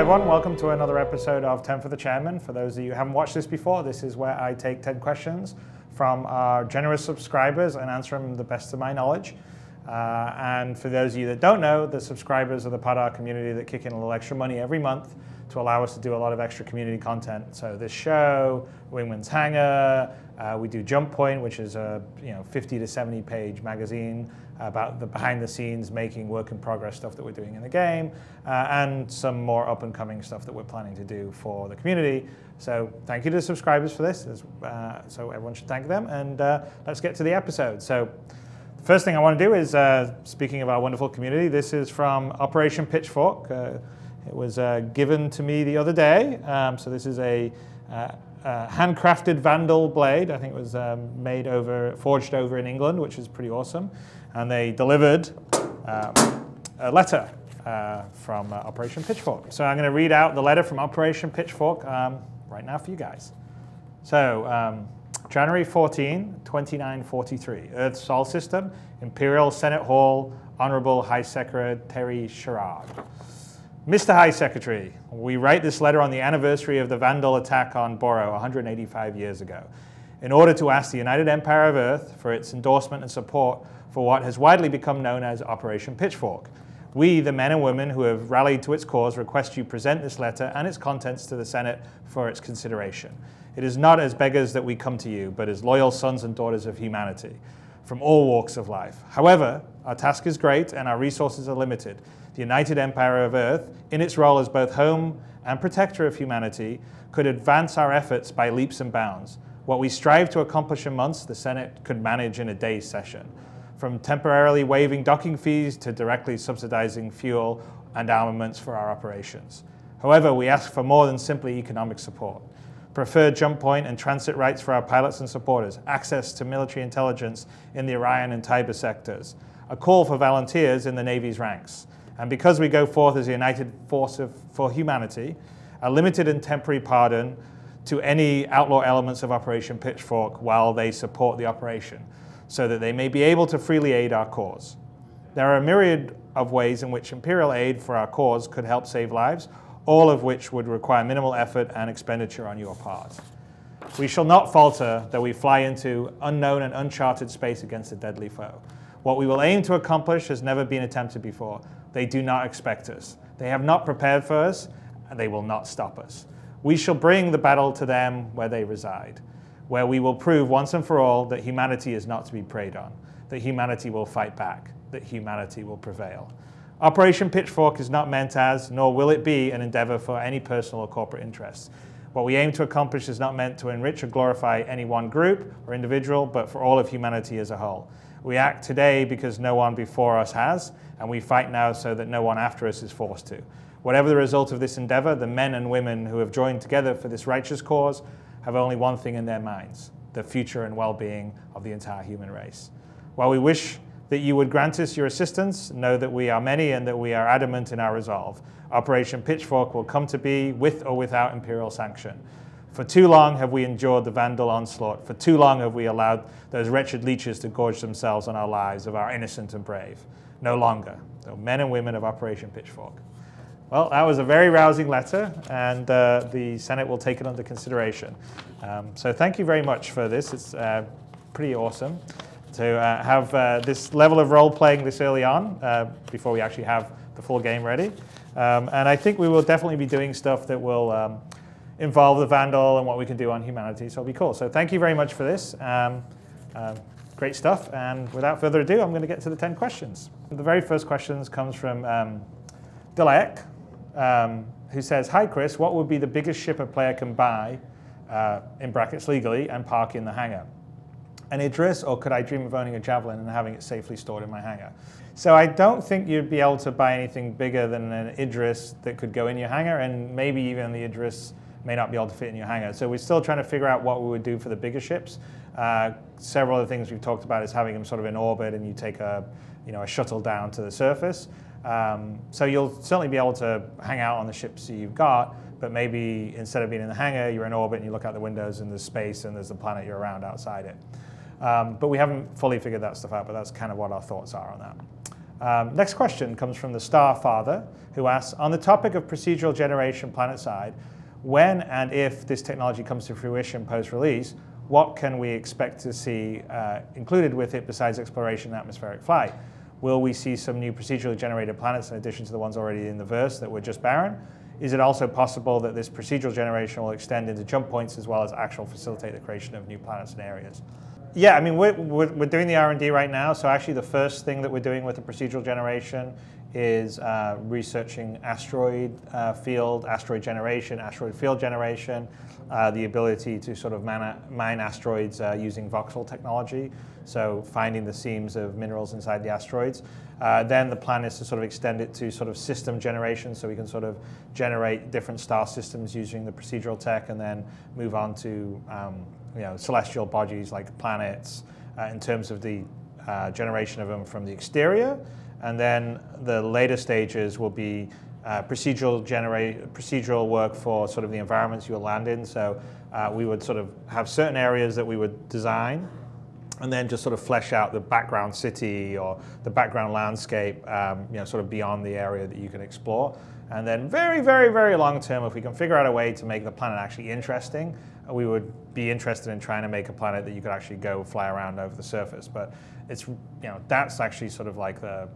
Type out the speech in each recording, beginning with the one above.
everyone, welcome to another episode of 10 for the Chairman. For those of you who haven't watched this before, this is where I take 10 questions from our generous subscribers and answer them to the best of my knowledge. And for those of you that don't know, the subscribers are the part of our community that kick in a little extra money every month to allow us to do a lot of extra community content. So this show, Wingman's Hangar, we do Jump Point, which is a 50 to 70 page magazine about the behind the scenes making work in progress stuff that we're doing in the game, and some more up and coming stuff that we're planning to do for the community. So thank you to the subscribers for this, so everyone should thank them, and let's get to the episode. So the first thing I want to do is, speaking of our wonderful community, this is from Operation Pitchfork. It was given to me the other day. So this is a handcrafted Vandal blade. I think it was forged over in England, which is pretty awesome. And they delivered a letter from Operation Pitchfork. So I'm going to read out the letter from Operation Pitchfork right now for you guys. So January 14, 2943, Earth Sol System, Imperial Senate Hall, Honorable High Secretary Sherrard. Mr. High Secretary, we write this letter on the anniversary of the Vandal attack on Boro 185 years ago, in order to ask the United Empire of Earth for its endorsement and support for what has widely become known as Operation Pitchfork. We, the men and women who have rallied to its cause, request you present this letter and its contents to the Senate for its consideration. It is not as beggars that we come to you, but as loyal sons and daughters of humanity, from all walks of life. However, our task is great and our resources are limited. The United Empire of Earth, in its role as both home and protector of humanity, could advance our efforts by leaps and bounds. What we strive to accomplish in months, the Senate could manage in a day's session. From temporarily waiving docking fees to directly subsidizing fuel and armaments for our operations. However, we ask for more than simply economic support. Preferred jump point and transit rights for our pilots and supporters, access to military intelligence in the Orion and Tiber sectors, a call for volunteers in the Navy's ranks. And because we go forth as a united force for humanity, a limited and temporary pardon to any outlaw elements of Operation Pitchfork while they support the operation, so that they may be able to freely aid our cause. There are a myriad of ways in which Imperial aid for our cause could help save lives, all of which would require minimal effort and expenditure on your part. We shall not falter, though we fly into unknown and uncharted space against a deadly foe. What we will aim to accomplish has never been attempted before. They do not expect us. They have not prepared for us, and they will not stop us. We shall bring the battle to them where they reside, where we will prove once and for all that humanity is not to be preyed on, that humanity will fight back, that humanity will prevail. Operation Pitchfork is not meant as, nor will it be, an endeavor for any personal or corporate interests. What we aim to accomplish is not meant to enrich or glorify any one group or individual, but for all of humanity as a whole. We act today because no one before us has, and we fight now so that no one after us is forced to. Whatever the result of this endeavor, the men and women who have joined together for this righteous cause have only one thing in their minds: the future and well-being of the entire human race. While we wish that you would grant us your assistance, know that we are many and that we are adamant in our resolve. Operation Pitchfork will come to be with or without Imperial sanction. For too long have we endured the Vandal onslaught. For too long have we allowed those wretched leeches to gorge themselves on our lives of our innocent and brave. No longer. So men and women of Operation Pitchfork. Well, that was a very rousing letter, and the Senate will take it under consideration. So thank you very much for this. It's pretty awesome to have this level of role-playing this early on, before we actually have the full game ready. And I think we will definitely be doing stuff that will involve the Vandal and what we can do on humanity, so it'll be cool. So thank you very much for this. Great stuff, and without further ado, I'm going to get to the 10 questions. The very first question comes from Dilek, who says, "Hi Chris, what would be the biggest ship a player can buy, in brackets legally, and park in the hangar? An Idris, or could I dream of owning a Javelin and having it safely stored in my hangar?" So I don't think you'd be able to buy anything bigger than an Idris that could go in your hangar, and maybe even the Idris may not be able to fit in your hangar. So we're still trying to figure out what we would do for the bigger ships. Several of the things we've talked about is having them sort of in orbit, and you take a shuttle down to the surface. So you'll certainly be able to hang out on the ships you've got, but maybe instead of being in the hangar, you're in orbit and you look out the windows and there's space and there's the planet you're around outside it. But we haven't fully figured that stuff out, but that's kind of what our thoughts are on that. Next question comes from the Starfather, who asks, on the topic of procedural generation planet-side, when and if this technology comes to fruition post-release, what can we expect to see included with it besides exploration and atmospheric flight? Will we see some new procedurally generated planets in addition to the ones already in the verse that were just barren? Is it also possible that this procedural generation will extend into jump points as well as actually facilitate the creation of new planets and areas? Yeah, I mean, we're doing the R&D right now, so actually the first thing that we're doing with the procedural generation is researching asteroid field, asteroid generation, asteroid field generation, the ability to sort of mine asteroids using voxel technology, so finding the seams of minerals inside the asteroids. Then the plan is to sort of extend it to sort of system generation, so we can sort of generate different star systems using the procedural tech, and then move on to celestial bodies like planets in terms of the generation of them from the exterior. And then the later stages will be procedural work for sort of the environments you will land in. So we would sort of have certain areas that we would design, and then just sort of flesh out the background city or the background landscape, sort of beyond the area that you can explore. And then very, very, very long term, if we can figure out a way to make the planet actually interesting, we would be interested in trying to make a planet that you could actually go fly around over the surface. But it's, that's actually sort of like the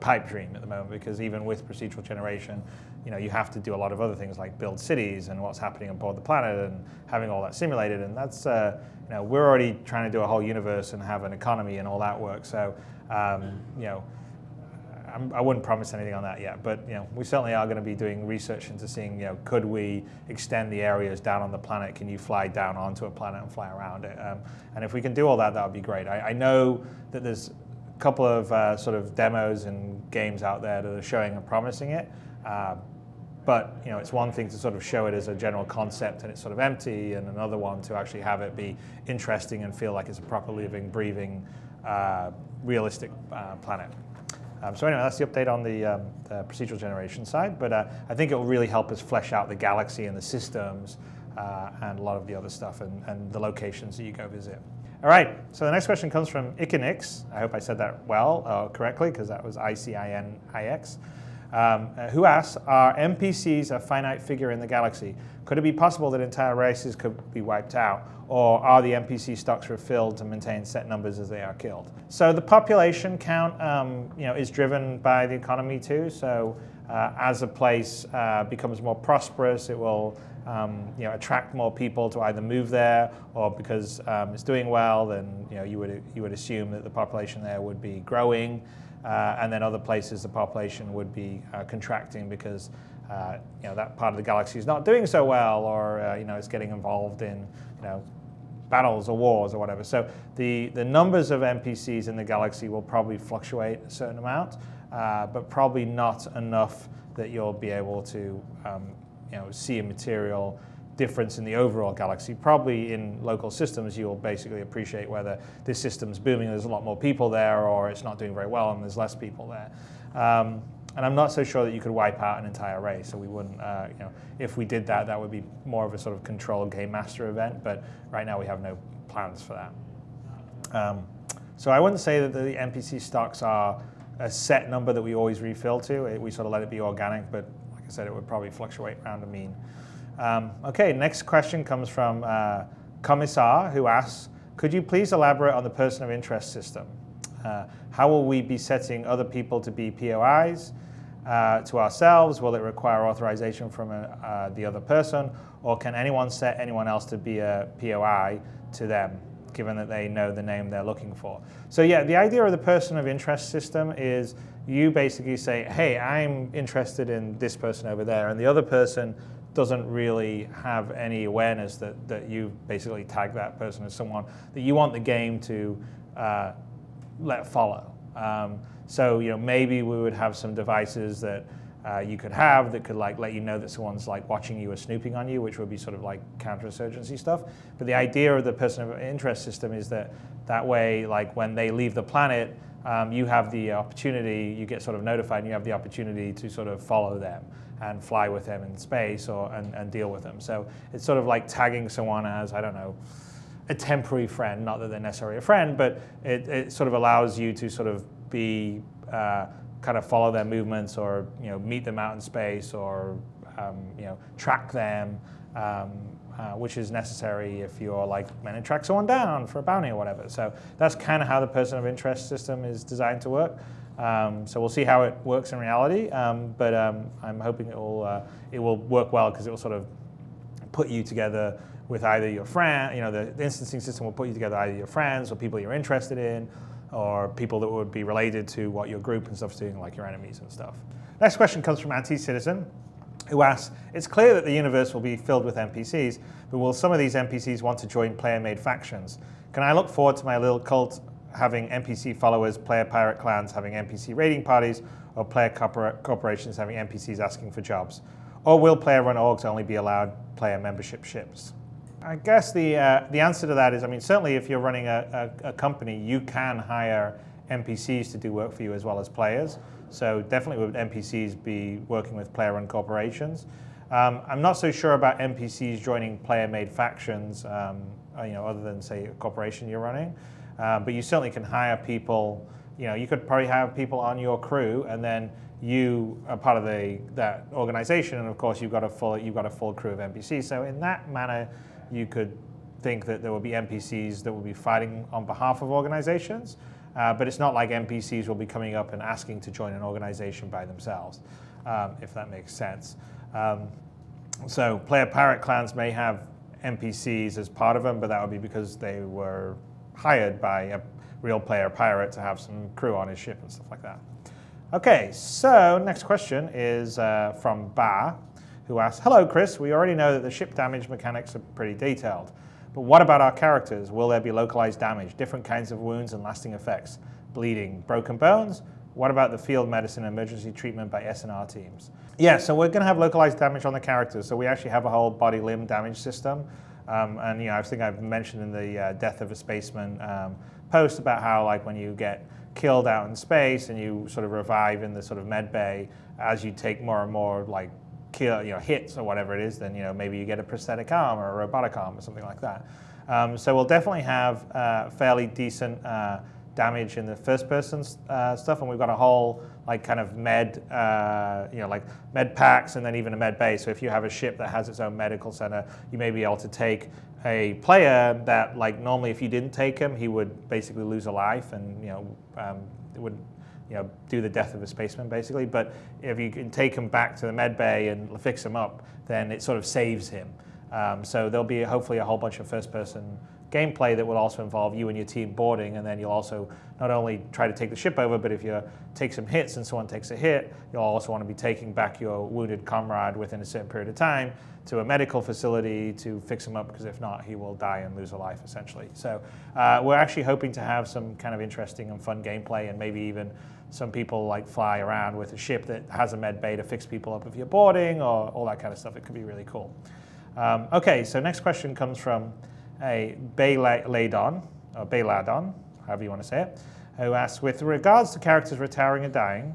pipe dream at the moment, because even with procedural generation, you have to do a lot of other things like build cities and what's happening aboard the planet and having all that simulated. And that's, we're already trying to do a whole universe and have an economy and all that work. So, I wouldn't promise anything on that yet, but we certainly are going to be doing research into seeing, could we extend the areas down on the planet? Can you fly down onto a planet and fly around it? And if we can do all that, that would be great. I know that there's a couple of sort of demos and games out there that are showing and promising it, but it's one thing to sort of show it as a general concept and it's sort of empty, and another one to actually have it be interesting and feel like it's a proper living, breathing, realistic planet. So anyway, that's the update on the procedural generation side, but I think it will really help us flesh out the galaxy and the systems and a lot of the other stuff and the locations that you go visit. All right, so the next question comes from Iconix. I hope I said that well, correctly, because that was ICINIX, who asks, are NPCs a finite figure in the galaxy? Could it be possible that entire races could be wiped out? Or are the NPC stocks refilled to maintain set numbers as they are killed? So the population count is driven by the economy too. So as a place becomes more prosperous, it will attract more people to either move there, or because it's doing well, then you would assume that the population there would be growing, and then other places the population would be contracting because that part of the galaxy is not doing so well, or it's getting involved in battles or wars or whatever. So the numbers of NPCs in the galaxy will probably fluctuate a certain amount, but probably not enough that you'll be able to see a material difference in the overall galaxy. Probably in local systems, you'll basically appreciate whether this system's booming, there's a lot more people there, or it's not doing very well and there's less people there. And I'm not so sure that you could wipe out an entire race. So we wouldn't, if we did that, that would be more of a sort of controlled game master event. But right now we have no plans for that. So I wouldn't say that the NPC stocks are a set number that we always refill to. We sort of let it be organic, but like I said, it would probably fluctuate around a mean. Okay, next question comes from Commissar, who asks, could you please elaborate on the person of interest system? How will we be setting other people to be POIs to ourselves? Will it require authorization from the other person, or can anyone set anyone else to be a POI to them, given that they know the name they're looking for? So yeah, the idea of the person of interest system is you basically say, hey, I'm interested in this person over there, and the other person doesn't really have any awareness that you basically tag that person as someone that you want the game to let follow. So maybe we would have some devices that you could have that could let you know that someone's watching you or snooping on you, which would be sort of like counterinsurgency stuff. But the idea of the person of interest system is that way, when they leave the planet, you have the opportunity, you get sort of notified, and you have the opportunity to sort of follow them and fly with them in space and deal with them. So it's sort of like tagging someone as, I don't know, a temporary friend, not that they're necessarily a friend, but it sort of allows you to sort of be kind of follow their movements, or meet them out in space, or track them, which is necessary if you're like meant to track someone down for a bounty or whatever. So that's kind of how the person of interest system is designed to work. So we'll see how it works in reality, but I'm hoping it will work well, because it will sort of put you together with either your friend, the instancing system will put you together either your friends or people you're interested in, or people that would be related to what your group and stuff is doing, like your enemies and stuff. Next question comes from Anti-Citizen, who asks, it's clear that the universe will be filled with NPCs, but will some of these NPCs want to join player-made factions? Can I look forward to my little cult having NPC followers, player pirate clans having NPC raiding parties, or player corporations having NPCs asking for jobs? Or will player-run orgs only be allowed player membership ships? I guess the answer to that is, I mean, certainly if you're running a company, you can hire NPCs to do work for you as well as players. So definitely would NPCs be working with player-run corporations. I'm not so sure about NPCs joining player-made factions, other than, say, a corporation you're running. But you certainly can hire people. You could probably have people on your crew, and then you are part of that organization, and of course you've got a full crew of NPCs. So in that manner, you could think that there will be NPCs that will be fighting on behalf of organizations, but it's not like NPCs will be coming up and asking to join an organization by themselves, if that makes sense. So player pirate clans may have NPCs as part of them, but that would be because they were hired by a real player pirate to have some crew on his ship and stuff like that. Okay, so next question is from Ba, who asks, hello Chris, we already know that the ship damage mechanics are pretty detailed, but what about our characters? Will there be localized damage, different kinds of wounds and lasting effects, bleeding, broken bones? What about the field medicine and emergency treatment by S&R teams? Yeah, so we're going to have localized damage on the characters, so we actually have a whole body limb damage system. And I think I've mentioned in the Death of a Spaceman post about how, like, when you get killed out in space and you sort of revive in the sort of med bay, as you take more and more like hits or whatever it is, then maybe you get a prosthetic arm or a robotic arm or something like that. So we'll definitely have fairly decent damage in the first person stuff, and we've got a whole like kind of med, like med packs, and then even a med bay. So if you have a ship that has its own medical center, you may be able to take a player that, like, normally if you didn't take him, he would basically lose a life, and it would do the Death of a Spaceman basically. But if you can take him back to the med bay and fix him up, then it sort of saves him. So there'll be hopefully a whole bunch of first-person gameplay that will also involve you and your team boarding, and then you'll also not only try to take the ship over, but if you take some hits and someone takes a hit, you'll also want to be taking back your wounded comrade within a certain period of time to a medical facility to fix him up, because if not, he will die and lose a life, essentially. So we're actually hoping to have some kind of interesting and fun gameplay, and maybe even some people like fly around with a ship that has a med bay to fix people up if you're boarding, or all that kind of stuff. It could be really cool. Okay, so next question comes from a Bayladon, or Bayladon, however you want to say it, who asks, with regards to characters retiring and dying,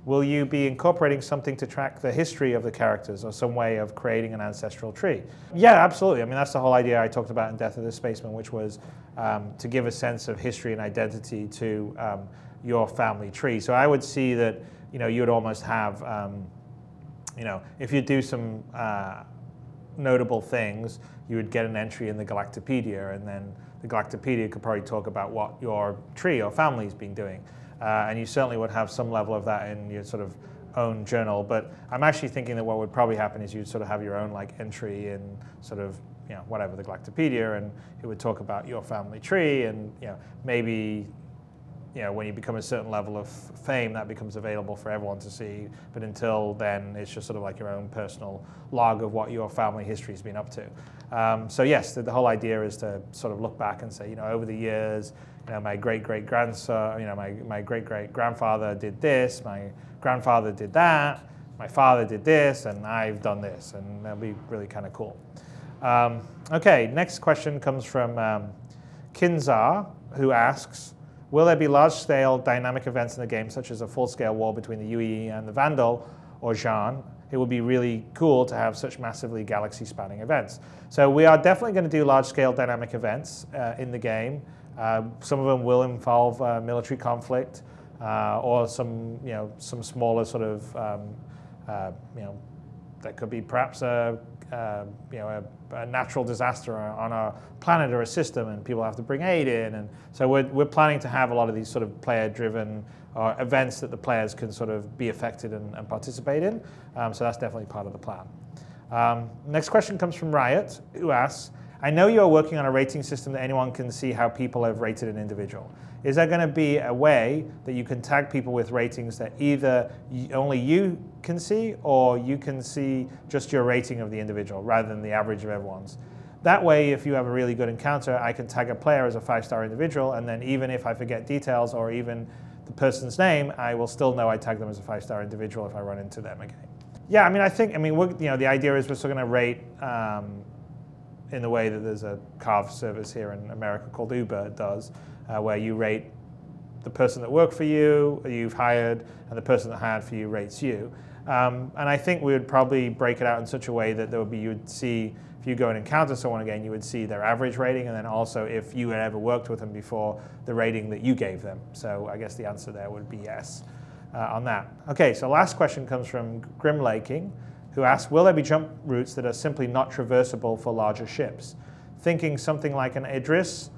will you be incorporating something to track the history of the characters, or some way of creating an ancestral tree? Yeah, absolutely. I mean, that's the whole idea I talked about in Death of the Spaceman, which was to give a sense of history and identity to your family tree. So I would see that, you would almost have, if you do some notable things, you would get an entry in the Galactopedia, and then the Galactopedia could probably talk about what your tree or family's been doing. And you certainly would have some level of that in your sort of own journal. But I'm actually thinking that what would probably happen is you'd sort of have your own like entry in sort of, whatever, the Galactopedia, and it would talk about your family tree, and maybe when you become a certain level of fame, that becomes available for everyone to see. But until then, it's just sort of like your own personal log of what your family history has been up to. So yes, the whole idea is to sort of look back and say, over the years, my great-great-grandson, my great-great-grandfather did this, my grandfather did that, my father did this, and I've done this, and that'll be really kind of cool. Okay, next question comes from Kinzar, who asks, will there be large-scale dynamic events in the game, such as a full-scale war between the UE and the Vandal or Jean? It would be really cool to have such massively galaxy-spanning events. So we are definitely going to do large-scale dynamic events in the game. Some of them will involve military conflict. or some some smaller sort of that could be perhaps a natural disaster on a planet or a system, and people have to bring aid in. And so we're planning to have a lot of these sort of player-driven events that the players can sort of be affected and participate in. So that's definitely part of the plan. Next question comes from Riot, who asks, I know you are working on a rating system that anyone can see how people have rated an individual. Is there going to be a way that you can tag people with ratings that either only you can see, or you can see just your rating of the individual rather than the average of everyone's? That way, if you have a really good encounter, I can tag a player as a 5-star individual, and then even if I forget details or even the person's name, I will still know I tagged them as a 5-star individual if I run into them again. Yeah, I mean, the idea is we're still going to rate in the way that there's a carve service here in America called Uber does, where you rate the person that worked for you, you've hired, and the person that hired for you rates you. And I think we would probably break it out in such a way that you would see, if you go and encounter someone again, you would see their average rating, and then also if you had ever worked with them before, the rating that you gave them. So I guess the answer there would be yes on that. Okay, so last question comes from Grim Laking, who asks, will there be jump routes that are simply not traversable for larger ships? Thinking something like an Idris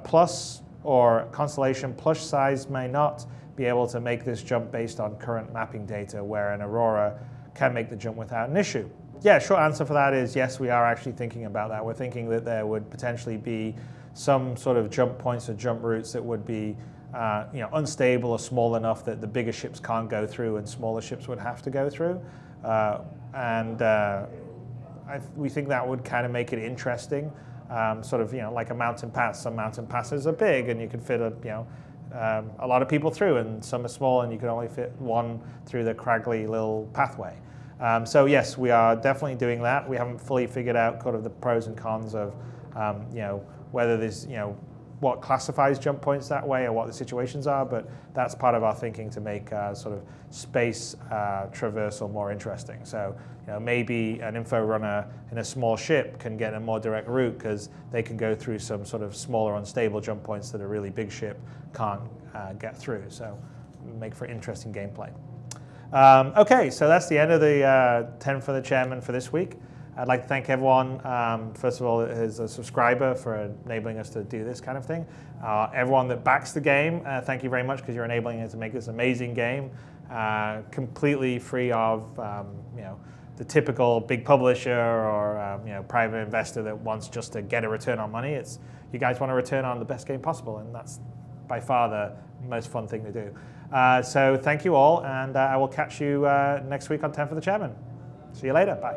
Plus or Constellation Plus size may not be able to make this jump based on current mapping data, where an Aurora can make the jump without an issue. Yeah, short answer for that is yes, we are actually thinking about that. We're thinking that there would potentially be some sort of jump points or jump routes that would be unstable or small enough that the bigger ships can't go through and smaller ships would have to go through. We think that would kind of make it interesting, sort of like a mountain pass. Some mountain passes are big and you can fit a lot of people through, and some are small and you can only fit one through the craggly little pathway. So yes, we are definitely doing that. We haven't fully figured out kind of the pros and cons of whether there's what classifies jump points that way or what the situations are, but that's part of our thinking to make sort of space traversal more interesting. So maybe an info runner in a small ship can get a more direct route because they can go through some sort of smaller unstable jump points that a really big ship can't get through. So make for interesting gameplay. Okay, so that's the end of the 10 for the Chairman for this week. I'd like to thank everyone, first of all, as a subscriber for enabling us to do this kind of thing. Everyone that backs the game, thank you very much, because you're enabling us to make this amazing game, completely free of the typical big publisher or private investor that wants just to get a return on money. It's you guys want a return on the best game possible, and that's by far the most fun thing to do. So thank you all, and I will catch you next week on 10 for the Chairman. See you later. Bye.